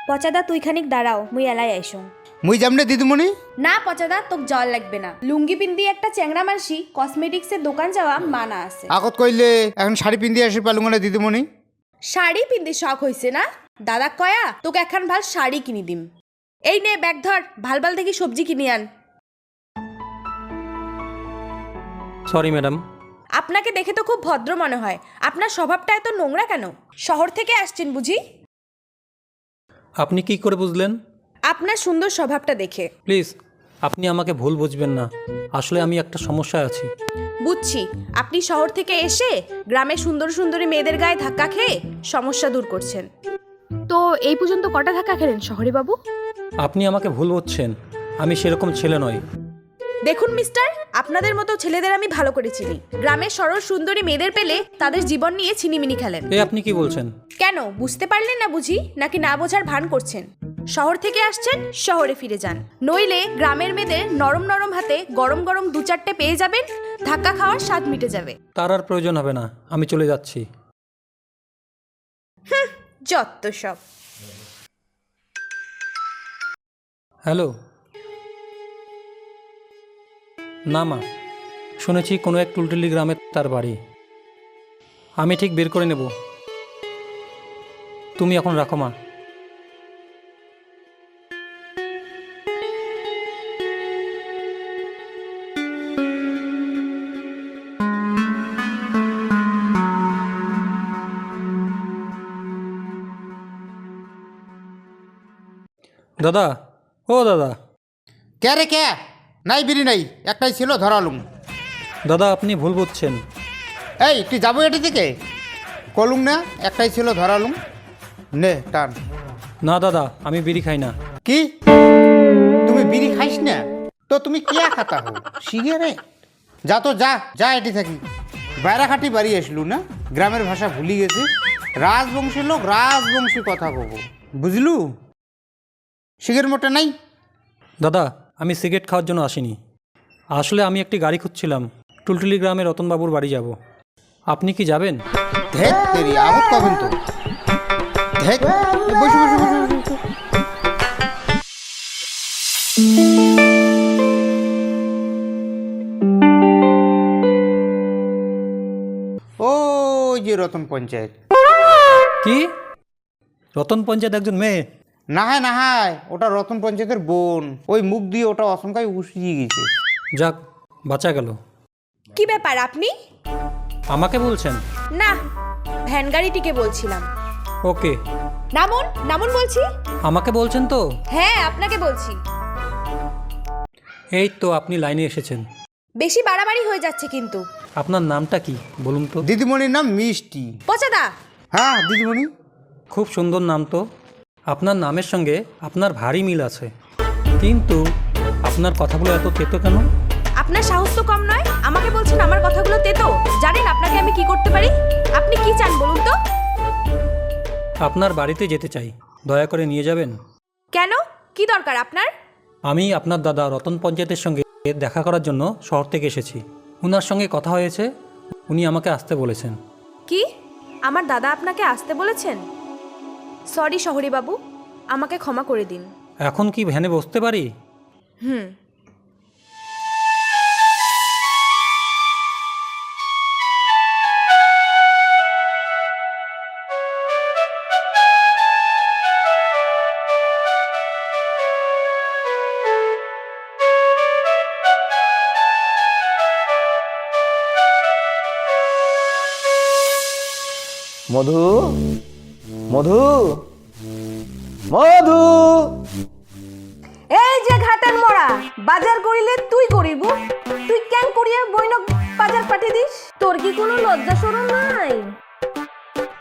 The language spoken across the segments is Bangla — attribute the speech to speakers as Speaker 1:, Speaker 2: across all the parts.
Speaker 1: পচাদা তুই খানিক দাঁড়াও, মুই এলাই আইসো।
Speaker 2: মুই যামনে দিদিমণি।
Speaker 1: না পচাদা, তোক জল লাগবে না। লুঙ্গি পিন্দি একটা চ্যাংরা মানসি কসমেটিক্সের দোকান যাওয়া মানা আছে।
Speaker 2: আগত কইলে এখন শাড়ি পিন্ধি আসি পালুং না দিদিমণি।
Speaker 1: শাড়ি পিন্দি শখ হইছে না? দাদা কয়া তোকে এখন ভাল শাড়ি কিনি দিম। এই নে ব্যাগ ধর, ভাল ভাল দেখি সবজি কিনি আন।
Speaker 3: Sorry madam.
Speaker 1: আপনাকে দেখে তো খুব ভদ্র মনে হয়, আপনার স্বভাবটা এত নোংরা কেন? শহর থেকে আসছেন বুঝি?
Speaker 3: আপনি কি করে বুঝলেন?
Speaker 1: আপনার সুন্দর স্বভাবটা দেখে।
Speaker 3: প্লিজ আপনি আমাকে ভুল বুঝবেন না, আসলে আমি একটা সমস্যায় আছি।
Speaker 1: বুঝছি, আপনি শহর থেকে এসে গ্রামে সুন্দর সুন্দরী মেয়েদের গায়ে ধাক্কা খেয়ে সমস্যা দূর করছেন। তো এই পর্যন্ত কটা ধাক্কা খেলেন শহরে বাবু?
Speaker 3: আপনি আমাকে ভুল বুঝছেন, আমি সেরকম ছেলে নই।
Speaker 1: দেখুন মিস্টার, আপনাদের মতো ছেলেদের আমি ভালো করে চিনি। গ্রামের সরল সুন্দরী মেয়েদের পেলে তাদের জীবন নিয়ে ছিনিমিনি খেলেন।
Speaker 3: এ আপনি কি বলছেন?
Speaker 1: কেন বুঝতে পারলেন না বুঝি, নাকি না বোঝার ভান করছেন? শহর থেকে আসছেন, শহরে ফিরে যান, নইলে গ্রামের মেয়েদের নরম নরম হাতে গরম গরম দু চারটে পেয়ে যাবেন, ধাক্কা খাওয়ার স্বাদ মিটে যাবে।
Speaker 3: তার আর প্রয়োজন হবে না, আমি চলে যাচ্ছি।
Speaker 1: যত সব।
Speaker 3: হ্যালো। না মা, শুনেছি কোনো এক টুলটুলি গ্রামে তার বাড়ি। আমি ঠিক বের করে নেব, তুমি এখন রাখো মা। দাদা, ও দাদা।
Speaker 2: কে রে কে? নাই বিড়ি নাই, একটাই ছিল ধরালুম।
Speaker 3: দাদা আপনি ভুল বুঝছেন।
Speaker 2: এই তুই যাবো এটি থেকে? কলুম না, একটাই ছিল ধরালুম। নে টান।
Speaker 3: না দাদা, আমি বিড়ি খাই না।
Speaker 2: কি তুমি বিড়ি খাইস না? তো তুমি কিয়া খাতা হো? সিগারেট? যা তো যা যা এটি থাকি। বাইরাখাটি বাড়ি আসলু না, গ্রামের ভাষা ভুলি গেছি। রাজবংশী লোক রাজবংশী কথা কব, বুঝলু? সিগারেট মোটে নাই।
Speaker 3: দাদা আমি সিগারেট খাওয়ার জন্য আসিনি, আসলে আমি একটি গাড়ি খুঁজছিলাম, টুলটুলি গ্রামে রতনবাবুর বাড়ি যাব। আপনি কি যাবেন?
Speaker 2: ধেক তেরি আহত কবেন তো। ধেক বসে বসে বসে বসে। ওই যে রতন পঞ্চায়েত।
Speaker 3: কি? রতন পঞ্চায়েত একজন মেয়ে?
Speaker 2: না হয় না হয়, ওটা রতন পঞ্চায়েতের বোন। ওই মুখ দিয়ে ওটা অসংখ্যায় উসিয়ে গেছে।
Speaker 3: যাক, বাঁচা গেল।
Speaker 1: কি ব্যাপার আপনি?
Speaker 3: আমাকে বলছেন?
Speaker 1: না, ভ্যান গাড়িটিকে বলছিলাম।
Speaker 3: ওকে।
Speaker 1: নামুন নামুন বলছি।
Speaker 3: আমাকে বলছেন তো?
Speaker 1: হ্যাঁ আপনাকে বলছি।
Speaker 3: এই তো আপনি লাইনে এসেছেন।
Speaker 1: বেশি বাড়াবাড়ি হয়ে যাচ্ছে কিন্তু।
Speaker 3: আপনার নামটা কি বলুন তো?
Speaker 2: দিদিমণির নাম মিষ্টি।
Speaker 1: পচাদা।
Speaker 2: হ্যাঁ দিদিমণি।
Speaker 3: খুব সুন্দর নাম তো। আপনার নামের সঙ্গে আপনার ভারী মিল আছে, কিন্তু আপনার কথাগুলো এত তেতো কেন?
Speaker 1: আপনার সাহস তো কম নয়, আমাকে বলছেন আমার কথাগুলো তেতো। জানেন আপনাকে আমি কি করতে পারি? আপনি কি চান বলুন তো?
Speaker 3: আপনার বাড়িতে যেতে চাই, দয়া করে নিয়ে যাবেন।
Speaker 1: কেন, কি দরকার আপনার?
Speaker 3: আমি আপনার দাদা রতন পঞ্চায়েতের সঙ্গে দেখা করার জন্য শহর থেকে এসেছি। ওনার সঙ্গে কথা হয়েছে, উনি আমাকে আসতে বলেছেন।
Speaker 1: কি, আমার দাদা আপনাকে আসতে বলেছেন? সরি শহরী বাবু, আমাকে ক্ষমা করে দিন।
Speaker 3: এখন কি ভ্যানে বসতে পারি?
Speaker 1: হুম।
Speaker 4: মধু মধু মধু,
Speaker 1: এই যে ঘাটের মোড়া, বাজার করিলে তুই করিব। তুই কেন করিয়া বইনক বাজার পাঠিয়ে দিস? তোর কি কোনো লজ্জা শরম নাই,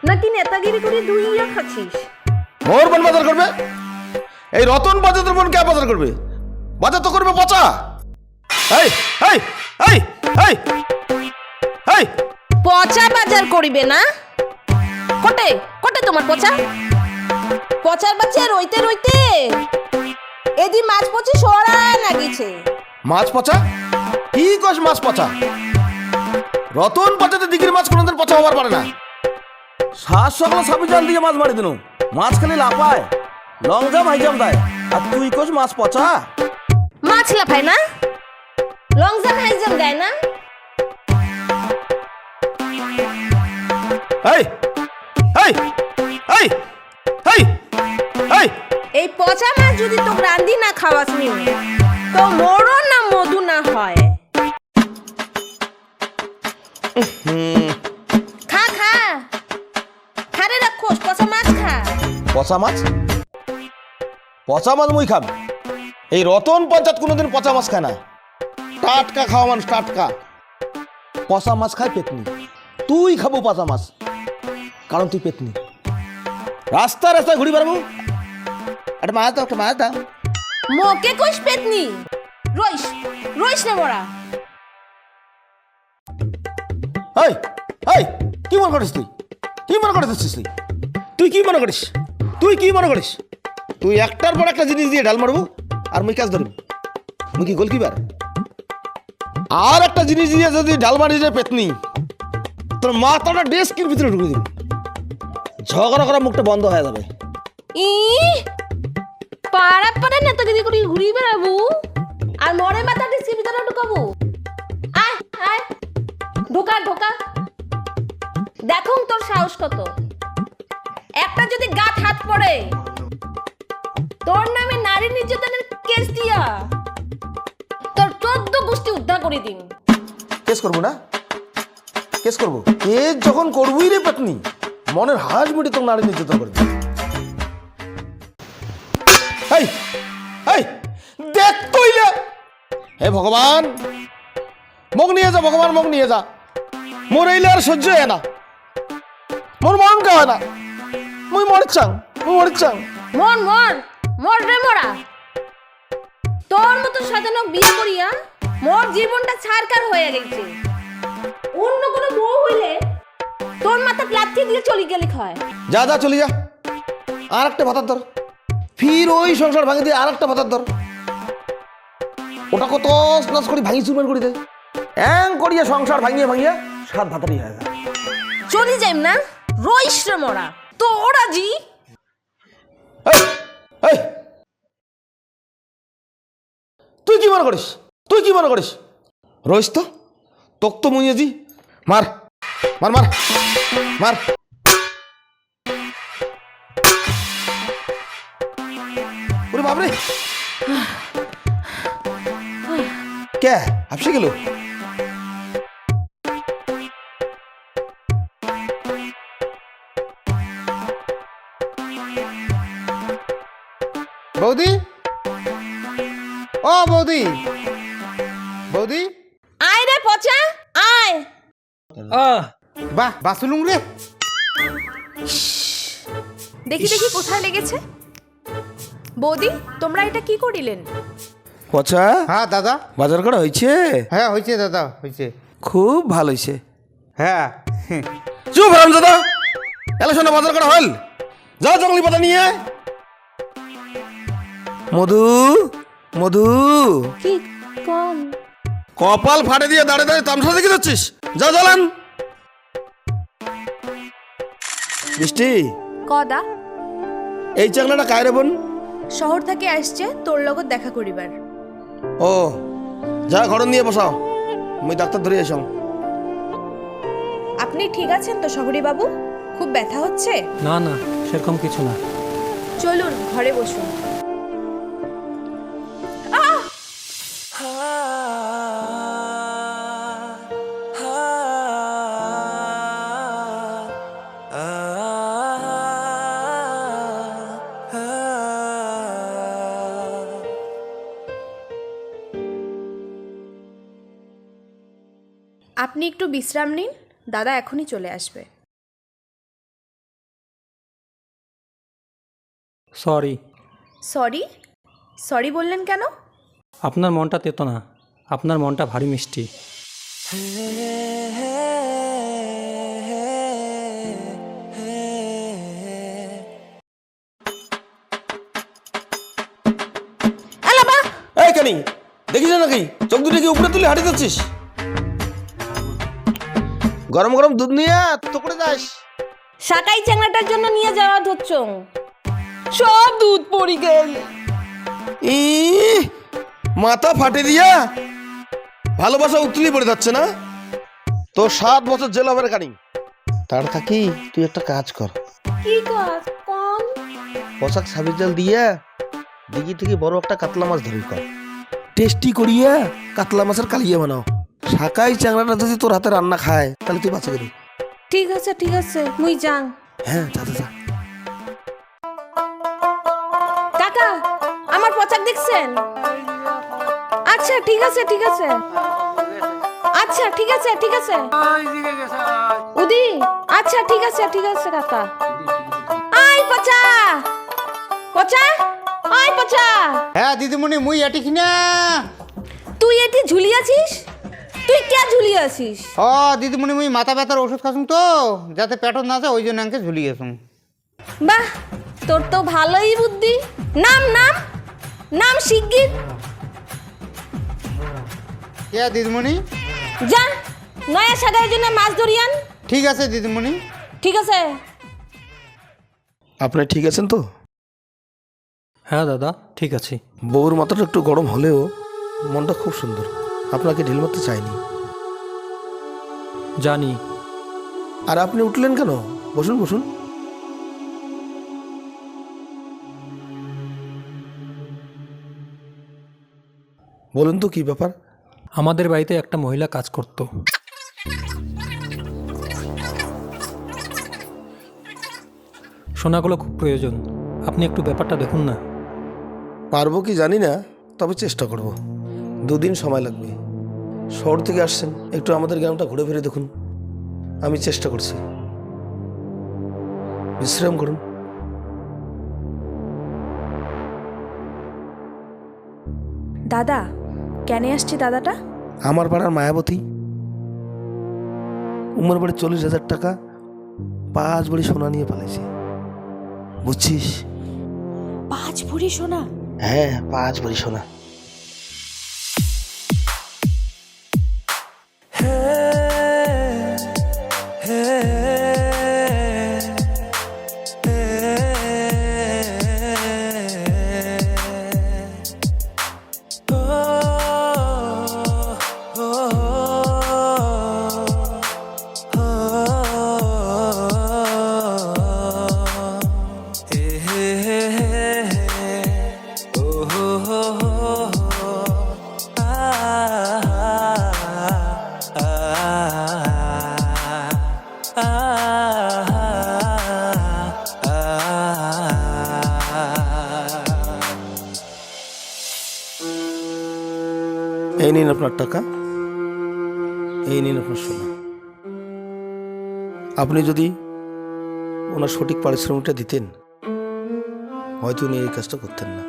Speaker 1: নাকি নেতাগিরি করে দুইয়া খাচ্ছিস?
Speaker 4: মোর বোন বাজার করবে? এই রতন বাজারের বোন কে বাজার করবে? বাজার তো করবে পচা। এই এই এই এই এই,
Speaker 1: পচা বাজার করিবে না? কোটে কোটে তোমার পচা? পচার বাচ্চা রইতে রইতে এদি মাছ পচি সরা লাগিছে।
Speaker 4: মাছ পচা? কি কস মাছ পচা? রতন পচাতে দিঘির মাছ কোনোদিন পচা হবার পারে না। শ্বাস সকালে সাবি জাল দিয়ে মাছ মারি দিন, মাছ খালি লাফায়। লং জাম্প হাই জাম্প দেয়, আর তুই কোচ মাছ পচা।
Speaker 5: মাছ লাফায় না, লং জাম্প হাই জাম্প দেয় না।
Speaker 4: এই এই এই এই এই
Speaker 5: এই পচা মাছ যদি তো রান্দি না খাওয়াস নি, তো মরণ না মধু না হয়। খা খা খারে রাখোস, পচা মাছ খা।
Speaker 4: পচা মাছ, পচা মাছ মুই খাম? এই রতন পঞ্চায়েত কোনোদিন পচা মাছ খায় না। টাটকা খাওয়া মানুষ, টাটকা। পচা মাছ খায় পেতনি, তুই খাবো পচা মাছ, কারণ তুই পেতনি। রাস্তা রাস্তায় ঘুরি বেড়াবো, একটা মাছ দাও, একটা মাছ দাও।
Speaker 5: মোকে কইস পেতনি, রইস রইস না বড়া।
Speaker 4: এই এই কি মনে করিস তুই? কি মনে করিস তুই? তুই কি মনে করিস? তুই কি মনে করিস? তুই একটার পর একটা জিনিস দিয়ে ঢাল মারবো আর মুই কাজ ধরবো? মুই কি গোলকিপার? আর একটা জিনিস দিয়ে যদি ঢাল মারিস রে পেতনি, তোর মাথাটা ডেস্কের ভিতরে ঢুকে দিবি, ঝগড়া করা মুখটা বন্ধ হয়ে যাবে।
Speaker 5: ই পাড়া পাড়া নেতাগিরি করে ঘুরি বেড়াবো আর মরে মাথা ডিসি ভিতরে ঢুকাবো। আয় আয় ঢোকা ঢোকা, দেখুন তোর সাহস কত। একটা যদি গাত হাত পড়ে, তোর নামে নারী নির্যাতনের কেস দিয়া তোর 14 গোষ্ঠী উদ্ধার করে দিন।
Speaker 4: কেস করবো না? কেস করবো? কেস যখন করবই রে পেতনি, মনের হাঁস মুড়ি তোর নারী নির্যাতন করে দিবি। এই এই দেখ কইলে, হে ভগবান মুখ নিয়ে যা, ভগবান মুখ নিয়ে যা। মোর এইলে আর সহ্য হয় না, মোর মন কা হয় না, মুই মরচাং, মুই মরচাং।
Speaker 5: মর মর মর রে মরা, তোর মতো সাজানো বিয়ে করিয়া মোর জীবনটা ছাড়কার হয়ে গেছে। অন্য কোনো বউ হইলে তোর মাথা লাথি দিয়ে চলে গেলে হয়।
Speaker 4: যা যা চলে যা, আর একটা ভাতার ধর, ফির ওই সংসার ভাঙি দিয়ে আর একটা ভাতার ধর। ওটা কত নাচ করি ভাঙি চুরমার করে দেয়, এং করিয়া সংসার ভাঙিয়ে ভাঙিয়া সাত ভাতারি হয়ে যায়।
Speaker 5: চলে যাইম না, রইস রে মরা তোরা জি।
Speaker 4: এই এই তুই কি মনে করিস? তুই কি মনে করিস? রইস তো, তোক তো মুইয়েছি। মার মার মার মার। ওরে বাপরে, কে হাফসে গেল?
Speaker 2: বৌদি, ও বৌদি, বৌদি,
Speaker 5: আয় রে পচা আয়।
Speaker 2: বাহ বাসুলুম রে।
Speaker 1: দেখি দেখি কোথায় লেগেছে। বৌদি, তোমরা এটা কি করিলেন?
Speaker 4: পচা,
Speaker 2: হ্যাঁ দাদা।
Speaker 4: বাজার করা হয়েছে?
Speaker 2: হ্যাঁ হয়েছে দাদা, হয়েছে।
Speaker 4: খুব ভালো হয়েছে।
Speaker 2: হ্যাঁ
Speaker 4: চুপ রাম দাদা, এলে শোনা বাজার করা হল, যা জঙ্গলি পাতা নিয়ে আয়। মধু মধু,
Speaker 5: কি কোন
Speaker 4: কপাল ফাটে দিয়ে দাঁড়ে দাঁড়িয়ে তামসা দেখে যাচ্ছিস? যা জ্বালান। বৃষ্টি,
Speaker 1: কদা
Speaker 4: এই চাংলাটা কায়রে বোন?
Speaker 1: শহর থেকে আসছে তোর লগত দেখা করিবার।
Speaker 4: ও যা ঘর নিয়ে বসাও, মুই ডাক্তার ধরে এসো।
Speaker 1: আপনি ঠিক আছেন তো শহরী বাবু? খুব ব্যথা হচ্ছে?
Speaker 3: না না, সেরকম কিছু না।
Speaker 1: চলুন ঘরে বসুন। আপনি একটু বিশ্রাম নিন, দাদা এখনই চলে আসবে।
Speaker 3: সরি।
Speaker 1: সরি? সরি বললেন কেন?
Speaker 3: আপনার মনটা তেতো না, আপনার মনটা ভারী মিষ্টি।
Speaker 4: এই কানি দেখিস নাকি চোখ দুটো কি উপরে তুলে হাঁটে যাচ্ছিস? গরম গরম দুধ নিয়ে তো করে যাস।
Speaker 5: শাকাই চ্যাংড়াটার জন্য নিয়ে যাওয়া ধরছ। সব দুধ পড়ি গেল।
Speaker 4: ই মাথা ফাটে দিয়া ভালোবাসা উতলি পড়ে যাচ্ছে না? তো 7 বছর জেল হবে কানি। তার থাকি তুই একটা কাজ কর,
Speaker 5: কি কাজ কম?
Speaker 4: পোশাক সাবির জাল দিয়া দিঘি থেকে বড় একটা কাতলা মাছ ধরি কর, টেস্টি করিয়া কাতলা মাছের কালিয়া বানাও। শাকাই চ্যাংড়াটা যদি তোর হাতে রান্না খায় তাহলে তুই বাঁচে গেলি।
Speaker 5: ঠিক আছে মুই যাং।
Speaker 4: হ্যাঁ যা যা যা।
Speaker 5: কাকা আমার পোশাক দেখছেন? আচ্ছা ঠিক আছে আচ্ছা ঠিক আছে উদি। আচ্ছা ঠিক আছে কাকা। আই পচা আই পচা।
Speaker 2: হ্যাঁ দিদিমণি মুই এটি কিনা।
Speaker 5: তুই এটি ঝুলিয়াছিস? তুই কে ঝুলিয়াছিস?
Speaker 2: ও দিদিমণি মুই মাথা ব্যথার ওষুধ খাসুম তো, যাতে পেটত না যায় ওই জন্য আঙ্কে ঝুলি গেছুম।
Speaker 5: বাহ, তোর তো ভালোই বুদ্ধি। নাম শিগগির।
Speaker 2: কে দিদিমণি?
Speaker 5: যা নয়া সাগরের জন্য মাছ ধরিয়ান।
Speaker 2: ঠিক আছে দিদিমণি।
Speaker 5: ঠিক আছে।
Speaker 4: আপনি ঠিক আছেন তো?
Speaker 3: হ্যাঁ দাদা, ঠিক আছে।
Speaker 4: বউর মাথাটা একটু গরম হলেও মনটা খুব সুন্দর। আপনাকে ঢিল মারতে চাইনি।
Speaker 3: জানি।
Speaker 4: আর আপনি উঠলেন কেন? বসুন। বলুন তো কি ব্যাপার?
Speaker 3: আমাদের বাড়িতে একটা মহিলা কাজ করত। সোনাগুলো খুব প্রয়োজন, আপনি একটু ব্যাপারটা দেখুন না।
Speaker 4: পারবো কি জানি না, তবে চেষ্টা করব। 2 দিন সময় লাগবে। শহর থেকে আসছেন, একটু আমাদের গ্রামটা ঘুরে ফিরে দেখুন। আমি চেষ্টা করছি। বিশ্রাম করুন।
Speaker 1: দাদা কেন আসছে দাদাটা?
Speaker 4: আমার পাড়ার মায়াবতী উমর বাড়ি 40,000 টাকা 5 ভরি সোনা নিয়ে পালাইছে, বুঝছিস?
Speaker 1: 5 ভরি সোনা?
Speaker 4: হ্যাঁ 5 ভরি সোনা। এই নিন আপনার টাকা, এই নিন আপনার সোনা। আপনি যদি ওনার সঠিক পারিশ্রমিকটা দিতেন, হয়তো উনি এই কাজটা করতেন না।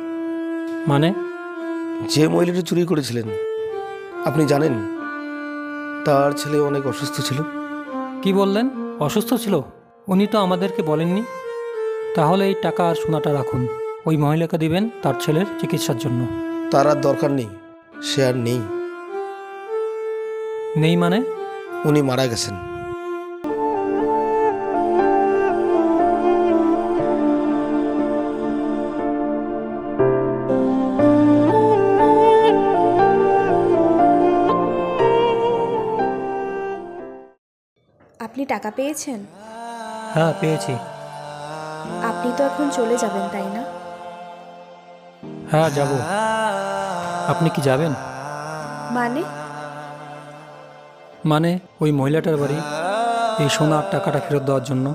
Speaker 3: মানে?
Speaker 4: যে মহিলাটি চুরি করেছিলেন, আপনি জানেন তার ছেলে অনেক অসুস্থ ছিল।
Speaker 3: কি বললেন? অসুস্থ ছিল? উনি তো আমাদেরকে বলেননি। তাহলে এই টাকা আর সোনাটা রাখুন, ওই মহিলাকে দিবেন তার ছেলের চিকিৎসার জন্য।
Speaker 4: তার আর দরকার নেই, সে আর নেই।
Speaker 3: নেই মানে?
Speaker 4: উনি মারা গেছেন।
Speaker 1: আপনি টাকা পেয়েছেন?
Speaker 3: হ্যাঁ পেয়েছি।
Speaker 1: আপনি তো এখন চলে যাবেন তাই না?
Speaker 3: হ্যাঁ যাব। আপনি কি যাবেন?
Speaker 1: মানে
Speaker 3: ওই মহিলাটার বাড়ি এই সোনার টাকাটা ফেরত দেওয়ার জন্য।